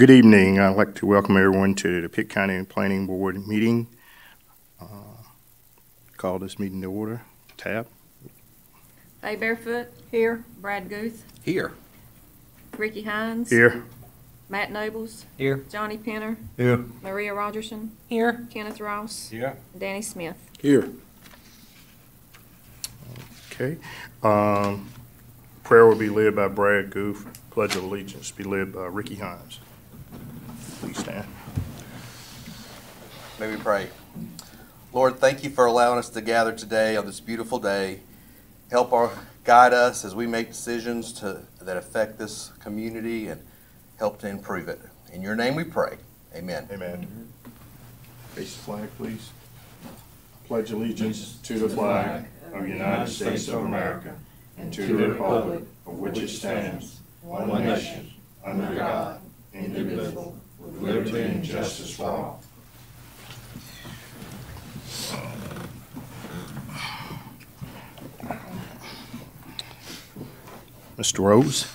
Good evening. I'd like to welcome everyone to the Pitt County Planning Board meeting. Call this meeting to order. Tab. Faye Barefoot. Here. Brad Guth. Here. Ricky Hines. Here. Matt Nobles. Here. Johnny Penner. Here. Maria Rogerson. Here. Kenneth Ross. Here. Danny Smith. Here. Okay. Prayer will be led by Brad Guth. Pledge of Allegiance be led by Ricky Hines. Please stand. May we pray. Lord, thank you for allowing us to gather today on this beautiful day. Guide us as we make decisions that affect this community and help to improve it. In your name we pray. Amen. Amen. Face the flag, please. Pledge allegiance to the flag of the United States of America and to the republic for which it stands, one nation, under God, indivisible, with liberty and justice for all. Mr. Rose.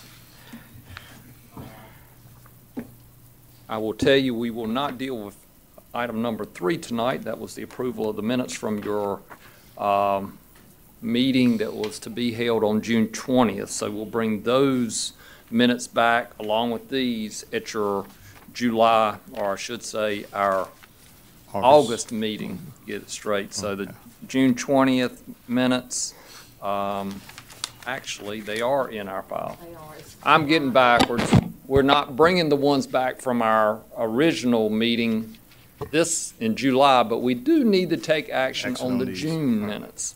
I will tell you we will not deal with item number 3 tonight. That was the approval of the minutes from your meeting that was to be held on June 20th. So we'll bring those minutes back along with these at your July, or I should say our August meeting, get it straight. So the June 20th minutes, actually they are in our file. I'm getting backwards. We're not bringing the ones back from our original meeting this in July, but we do need to take action on the June minutes.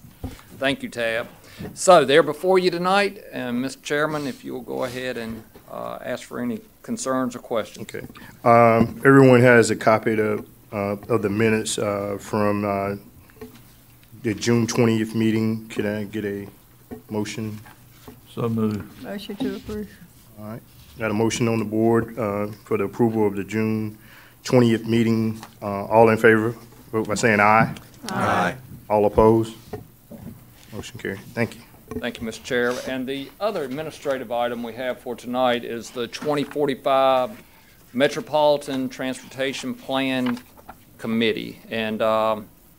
Thank you, Tab. So they're before you tonight, and Mr. Chairman, if you'll go ahead and ask for any concerns or questions. Okay. Everyone has a copy of the minutes from the June 20th meeting. Can I get a motion? So moved. Motion to approve. All right. Got a motion on the board for the approval of the June 20th meeting. All in favor, vote by saying aye. Aye. All opposed? Motion carried. Thank you. Thank you, Mr. Chair. And the other administrative item we have for tonight is the 2045 Metropolitan Transportation Plan Committee. And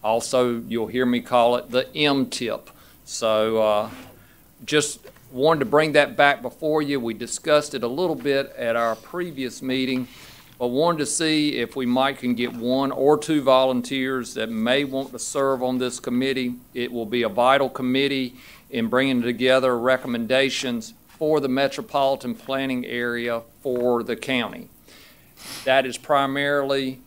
also, you'll hear me call it the MTIP. So just wanted to bring that back before you. We discussed it a little bit at our previous meeting, but wanted to see if we might can get 1 or 2 volunteers that may want to serve on this committee. It will be a vital committee in bringing together recommendations for the metropolitan planning area for the county. That is primarily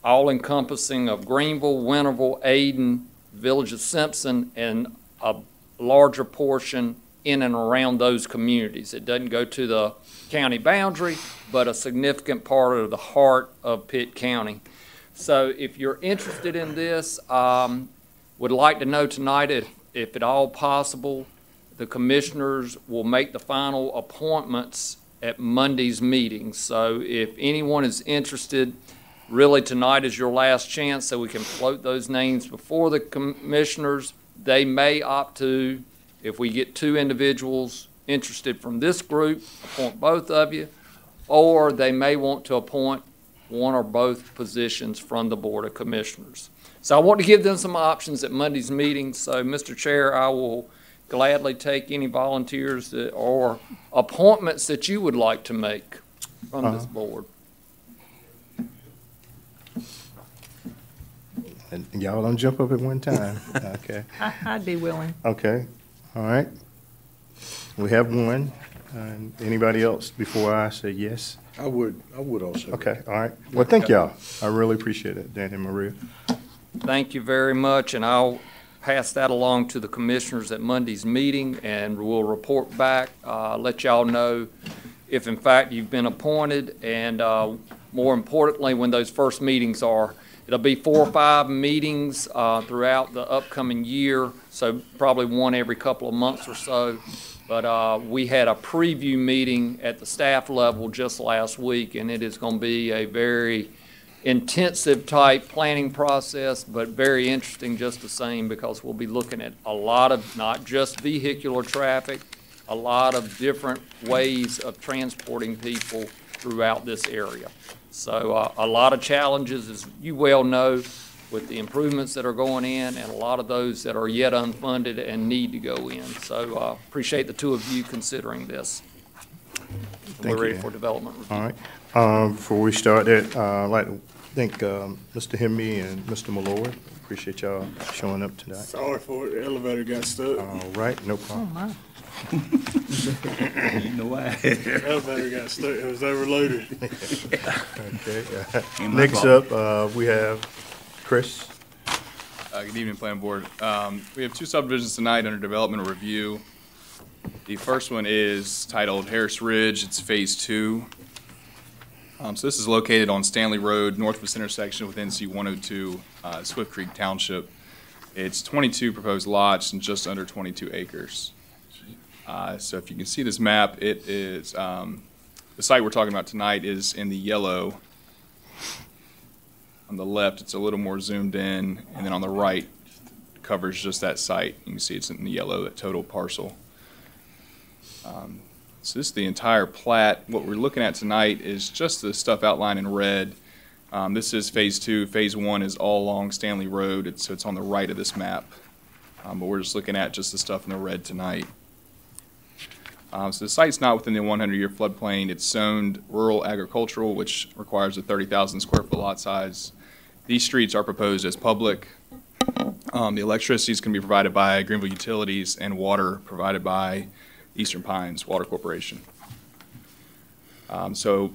all-encompassing of Greenville, Winterville, Ayden, Village of Simpson, and a larger portion in and around those communities. It doesn't go to the county boundary, but a significant part of the heart of Pitt County. So if you're interested in this, would like to know tonight if at all possible, the commissioners will make the final appointments at Monday's meeting. So if anyone is interested, really tonight is your last chance so we can float those names before the commissioners. They may opt to, if we get 2 individuals interested from this group, appoint both of you, or they may want to appoint 1 or both positions from the Board of Commissioners. So I want to give them some options at Monday's meeting. So, Mr. Chair, I will gladly take any volunteers or appointments that you would like to make from this board. And y'all don't jump up at one time. Okay. I'd be willing. Okay. All right. We have 1. Anybody else before I say yes? I would also. Okay. All right. Well, thank y'all. I really appreciate it, Dan and Maria. Thank you very much, and I'll pass that along to the commissioners at Monday's meeting, and we'll report back, let y'all know if in fact you've been appointed, and more importantly, when those first meetings are. It'll be 4 or 5 meetings throughout the upcoming year, so probably 1 every couple of months or so. But we had a preview meeting at the staff level just last week, and it is going to be a very intensive type planning process, but very interesting just the same, because we'll be looking at a lot of not just vehicular traffic, a lot of different ways of transporting people throughout this area. So a lot of challenges, as you well know, with the improvements that are going in, and a lot of those that are yet unfunded and need to go in. So appreciate the two of you considering this. We're ready for development review. All right. Before we start that, I'd like to thank Mr. Hemby and Mr. Malloy. Appreciate y'all showing up tonight. Sorry for it. The elevator got stuck. All right, no Oh, problem. my. You know why? The elevator got stuck. It was overloaded. Okay. Next up, we have Chris. Good evening, Plan Board. We have two subdivisions tonight under development review. The first one is titled Harris Ridge. It's Phase 2. So this is located on Stanley Road, northwest intersection with NC 102, Swift Creek Township. It's 22 proposed lots and just under 22 acres. So if you can see this map, it is the site we're talking about tonight is in the yellow. On the left, it's a little more zoomed in, and then on the right covers just that site. You can see it's in the yellow, that total parcel. So this is the entire plat. What we're looking at tonight is just the stuff outlined in red. This is Phase 2. Phase 1 is all along Stanley Road, so it's on the right of this map. But we're just looking at just the stuff in the red tonight. So the site's not within the 100-year floodplain. It's zoned rural agricultural, which requires a 30,000 square foot lot size. These streets are proposed as public. The electricity is going to be provided by Greenville Utilities and water provided by Eastern Pines Water Corporation. So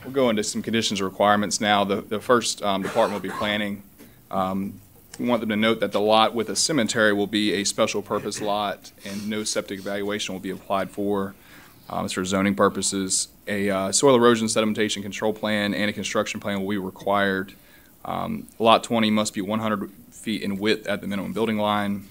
we'll go into some conditions and requirements now. The first department will be planning. We want them to note that the lot with a cemetery will be a special purpose lot and no septic evaluation will be applied for. It's for zoning purposes. A soil erosion sedimentation control plan and a construction plan will be required. Lot 20 must be 100 feet in width at the minimum building line.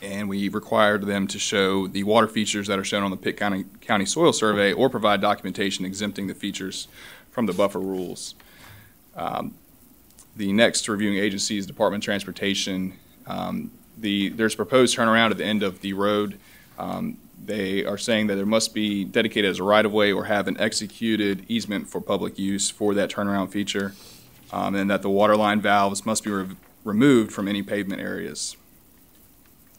And we required them to show the water features that are shown on the Pitt County Soil Survey or provide documentation exempting the features from the buffer rules. The next reviewing agency is Department of Transportation. There's a proposed turnaround at the end of the road. They are saying that there must be dedicated as a right-of-way or have an executed easement for public use for that turnaround feature, and that the water line valves must be removed from any pavement areas.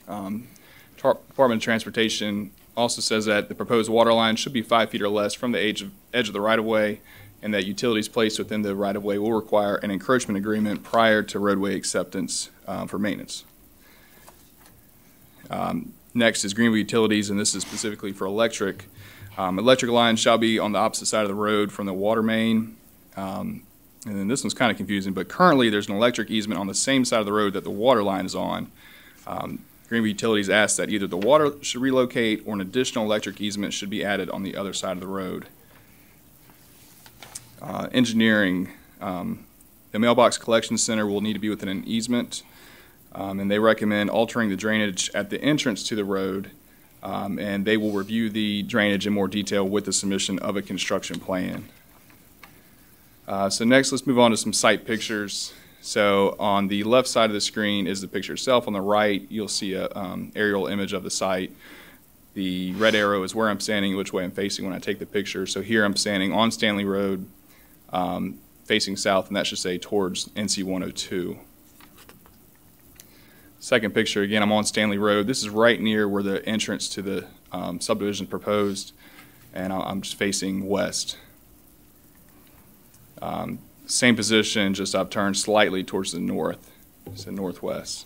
Department of Transportation also says that the proposed water line should be 5 feet or less from the edge of the right-of-way, and that utilities placed within the right-of-way will require an encroachment agreement prior to roadway acceptance for maintenance. Next is Greenville Utilities, and this is specifically for electric. Electric lines shall be on the opposite side of the road from the water main. And then this one's kind of confusing, but currently there's an electric easement on the same side of the road that the water line is on. Greenville Utilities asks that either the water should relocate or an additional electric easement should be added on the other side of the road. Engineering, the mailbox collection center will need to be within an easement, and they recommend altering the drainage at the entrance to the road, and they will review the drainage in more detail with the submission of a construction plan. So next, let's move on to some site pictures. So on the left side of the screen is the picture itself. On the right, you'll see an aerial image of the site. The red arrow is where I'm standing, which way I'm facing when I take the picture. So here I'm standing on Stanley Road, facing south, and that should say towards NC 102. Second picture, again, I'm on Stanley Road. This is right near where the entrance to the subdivision proposed, and I'm just facing west. Same position, just upturned slightly towards the north, so northwest.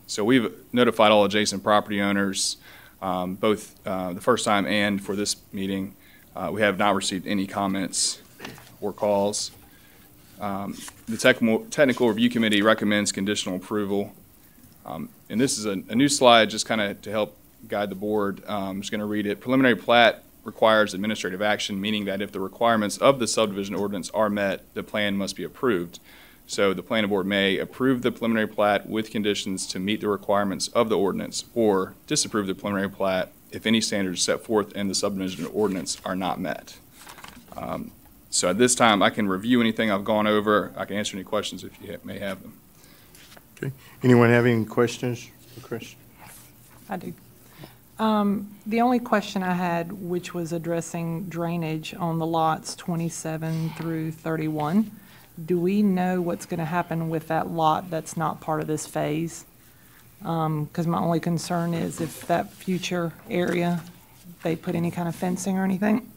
So we've notified all adjacent property owners, both the first time and for this meeting. We have not received any comments or calls. The technical review committee recommends conditional approval. And this is a new slide just kind of to help guide the board. I'm just going to read it. Preliminary plat requires administrative action, meaning that if the requirements of the subdivision ordinance are met, the plan must be approved. So the planning board may approve the preliminary plat with conditions to meet the requirements of the ordinance or disapprove the preliminary plat if any standards set forth in the subdivision ordinance are not met. So at this time, I can review anything I've gone over. I can answer any questions if you may have them. Okay. Anyone have any questions for Chris? I do. The only question I had, which was addressing drainage on the lots 27 through 31, do we know what's going to happen with that lot that's not part of this phase? Because my only concern is if that future area, they put any kind of fencing or anything,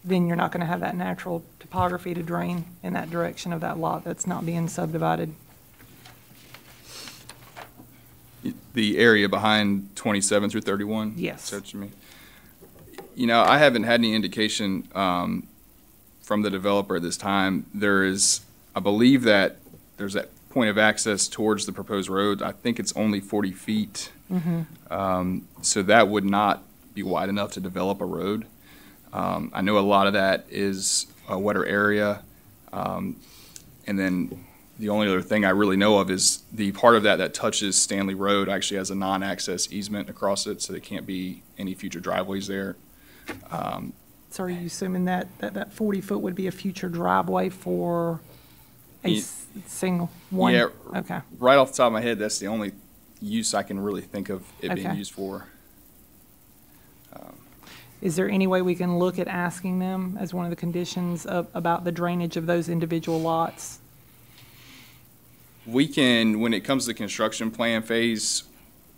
then you're not going to have that natural topography to drain in that direction of that lot that's not being subdivided. The area behind 27 through 31? Yes. Is that what you mean? You know, I haven't had any indication from the developer at this time. I believe that there's that point of access towards the proposed road. I think it's only 40 feet. So that would not be wide enough to develop a road. I know a lot of that is a wetter area. And then the only other thing I really know of is the part of that touches Stanley Road actually has a non-access easement across it, so there can't be any future driveways there. So are you assuming that 40-foot would be a future driveway for a single one? Yeah. Okay. Right off the top of my head, that's the only use I can really think of it being Okay. used for. Is there any way we can look at asking them as one of the conditions about the drainage of those individual lots? We can, when it comes to the construction plan phase,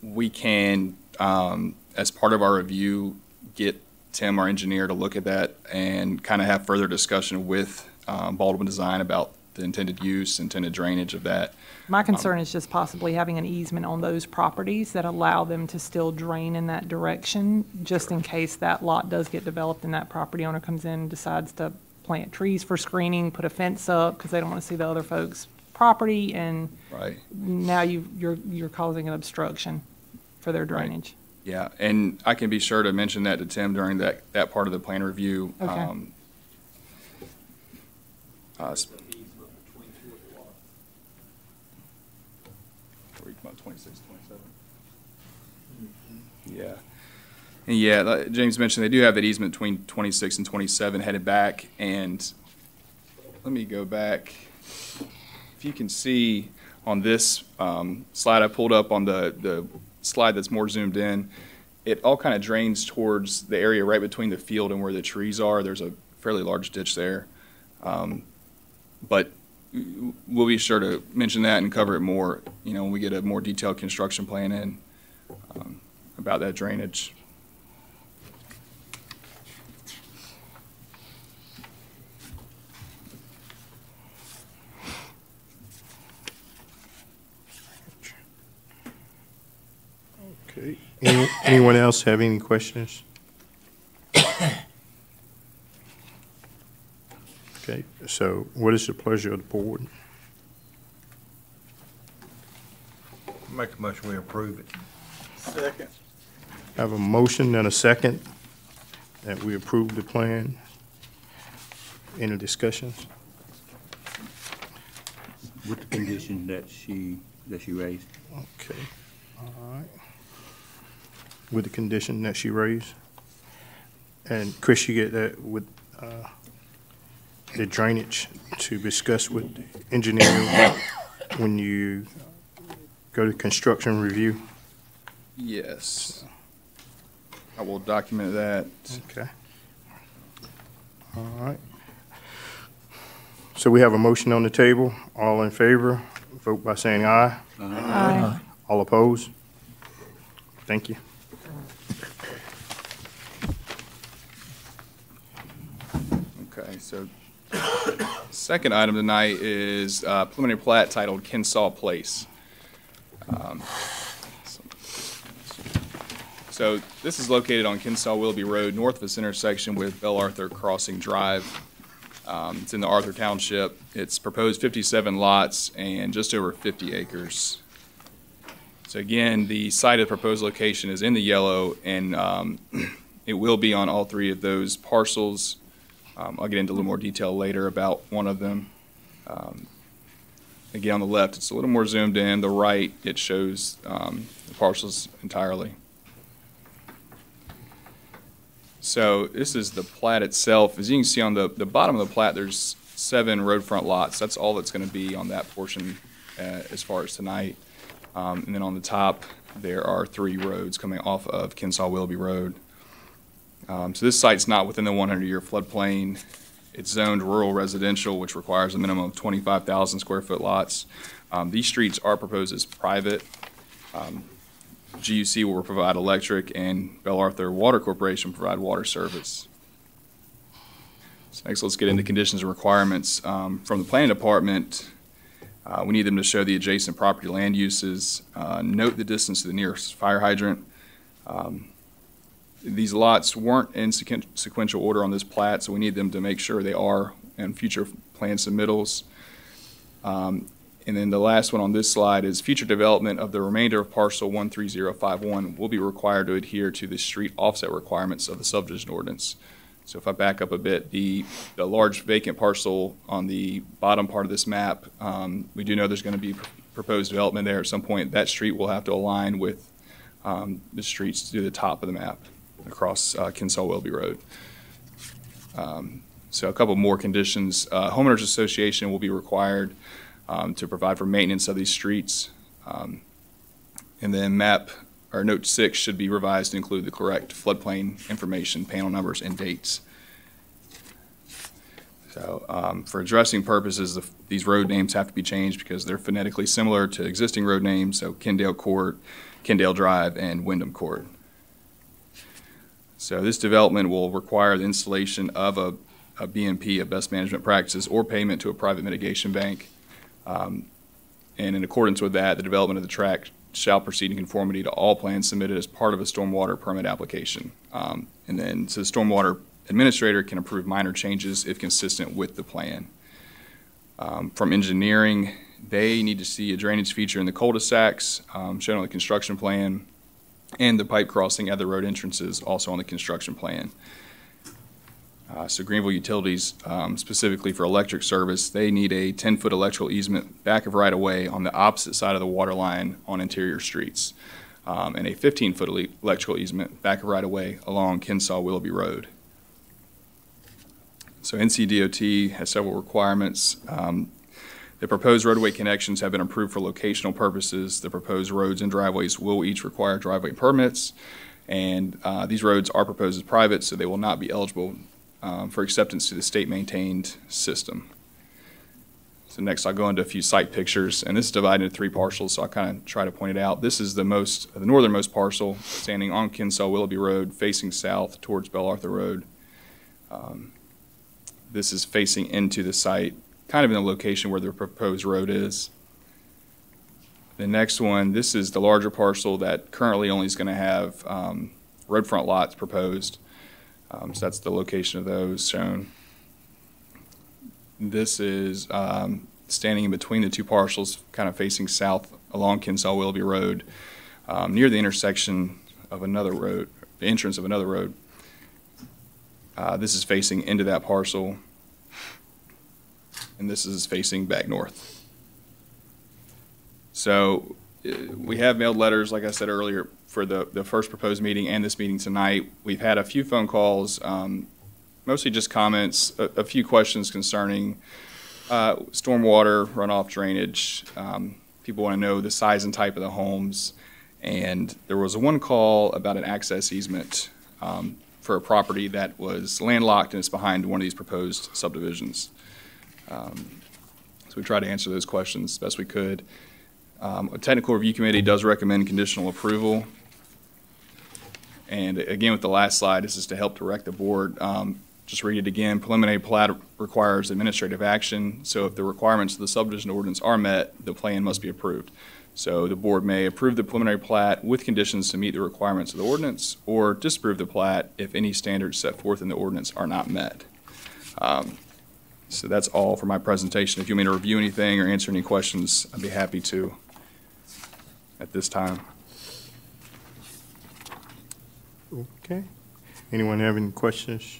we can, as part of our review, get Tim, our engineer, to look at that and kind of have further discussion with Baldwin Design about the intended use, intended drainage of that. My concern is just possibly having an easement on those properties that allow them to still drain in that direction, just in case that lot does get developed and that property owner comes in and decides to plant trees for screening, put a fence up because they don't want to see the other folks' property, and Right. now you're causing an obstruction for their drainage. Yeah, and I can be sure to mention that to Tim during that part of the plan review. Okay. About 26, 27. Yeah. And yeah, like James mentioned, they do have that easement between 26 and 27 headed back. And let me go back. If you can see on this slide I pulled up on the slide that's more zoomed in, it all kind of drains towards the area right between the field and where the trees are. There's a fairly large ditch there. But we'll be sure to mention that and cover it more, you know, when we get a more detailed construction plan in about that drainage. Okay. Anyone else have any questions? Okay, so what is the pleasure of the board? Make a motion, we approve it. Second. I have a motion and a second that we approve the plan. Any discussions? With the condition that she raised. Okay, all right. With the condition that she raised? And Chris, you get that with the drainage to discuss with the engineer when you go to construction review? Yes. I will document that. Okay. All right. So we have a motion on the table. All in favor, vote by saying aye. Aye. All opposed? Thank you. Okay, so second item tonight is preliminary plat titled Kensaw Place. So this is located on Kensaw Willoughby Road, north of this intersection with Bell Arthur Crossing Drive. It's in the Arthur Township. It's proposed 57 lots and just over 50 acres. So again, the site of the proposed location is in the yellow, and it will be on all three of those parcels. I'll get into a little more detail later about one of them. Again, on the left, it's a little more zoomed in. The right, it shows the parcels entirely. So this is the plat itself. As you can see on the bottom of the plat, there's 7 road front lots. That's all that's going to be on that portion as far as tonight. And then on the top, there are 3 roads coming off of Kensaw-Willoughby Road. So this site's not within the 100-year floodplain. It's zoned rural residential, which requires a minimum of 25,000 square foot lots. These streets are proposed as private. GUC will provide electric, and Bell Arthur Water Corporation provide water service. So next, let's get into conditions and requirements. From the planning department, we need them to show the adjacent property land uses, note the distance to the nearest fire hydrant. These lots weren't in sequential order on this plat, so we need them to make sure they are in future plan submittals. And then the last one on this slide is future development of the remainder of parcel 13051 will be required to adhere to the street offset requirements of the subdivision ordinance. So if I back up a bit, the large vacant parcel on the bottom part of this map, we do know there's going to be proposed development there at some point. That street will have to align with the streets to the top of the map across Kensaw-Willoughby Road. So a couple more conditions. Homeowners Association will be required to provide for maintenance of these streets. And then Note 6 should be revised to include the correct floodplain information, panel numbers, and dates. So for addressing purposes, these road names have to be changed because they're phonetically similar to existing road names, so Kendale Court, Kendale Drive, and Wyndham Court. So this development will require the installation of a BMP, a best management practices, or payment to a private mitigation bank. And in accordance with that, the development of the tract shall proceed in conformity to all plans submitted as part of a stormwater permit application. And then, so the stormwater administrator can approve minor changes if consistent with the plan. From engineering, they need to see a drainage feature in the cul-de-sacs shown on the construction plan, and the pipe crossing at the road entrances also on the construction plan. So Greenville Utilities, specifically for electric service, they need a 10-foot electrical easement back of right-of-way on the opposite side of the water line on interior streets, and a 15-foot electrical easement back of right-of-way along Kensaw-Willoughby Road. So NCDOT has several requirements. The proposed roadway connections have been approved for locational purposes. The proposed roads and driveways will each require driveway permits, and these roads are proposed as private, so they will not be eligible for acceptance to the state-maintained system. So next I'll go into a few site pictures, and this is divided into 3 parcels, so I'll kind of try to point it out. This is the northernmost parcel, standing on Kensaw-Willoughby Road, facing south towards Bell Arthur Road. This is facing into the site, kind of in the location where the proposed road is. The next one, this is the larger parcel that currently only is going to have roadfront lots proposed. So that's the location of those shown. This is standing in between the 2 parcels, kind of facing south along Kensaw-Willoughby Road, near the intersection of another road, the entrance of another road. This is facing into that parcel, and this is facing back north. So we have mailed letters, like I said earlier, for the first proposed meeting and this meeting tonight. We've had a few phone calls, mostly just comments, a few questions concerning stormwater, runoff drainage. People want to know the size and type of the homes. And there was one call about an access easement for a property that was landlocked and it's behind one of these proposed subdivisions. So we tried to answer those questions as best we could. A technical review committee does recommend conditional approval. And again, with the last slide, this is to help direct the board. Just read it again. Preliminary plat requires administrative action. So if the requirements of the subdivision ordinance are met, the plan must be approved. So the board may approve the preliminary plat with conditions to meet the requirements of the ordinance, or disapprove the plat if any standards set forth in the ordinance are not met. So that's all for my presentation. If you want me to review anything or answer any questions, I'd be happy to at this time. Okay. Anyone have any questions?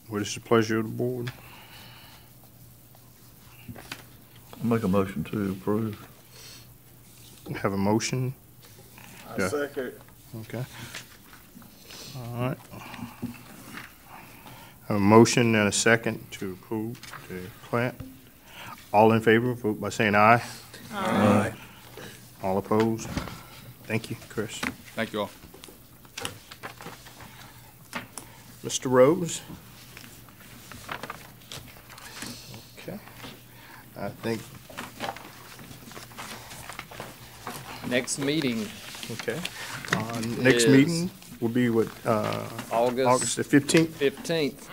What is the pleasure of the board? I'll make a motion to approve. Have a motion? I second. Okay. All right. A motion and a second to approve the plat. All in favor, vote by saying aye. Aye. All opposed? Thank you, Chris. Thank you all. Mr. Rose? Okay. I think, Next meeting, okay. Next Is- meeting will be what, August the 15th? 15th.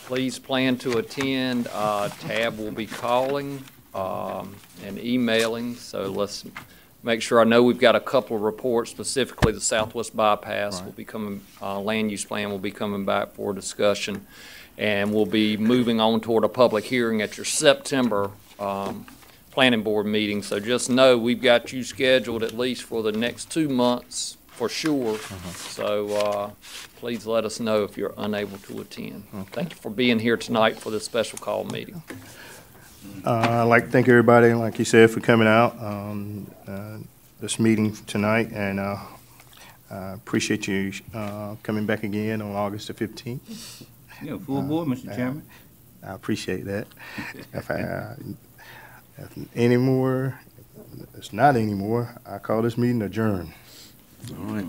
Please plan to attend. Tab will be calling and emailing, so let's make sure. I know we've got a couple of reports, specifically the Southwest Bypass will be coming, land use plan will be coming back for discussion, and we'll be moving on toward a public hearing at your September planning board meeting. So just know we've got you scheduled at least for the next 2 months for sure. So please let us know if you're unable to attend. Thank you for being here tonight for this special call meeting. I'd like to thank everybody, like you said, for coming out, this meeting tonight, and I appreciate you coming back again on August the 15th. Yeah, full board, Mr. Chairman. I appreciate that. If any more, it's not anymore, I call this meeting adjourned. All right.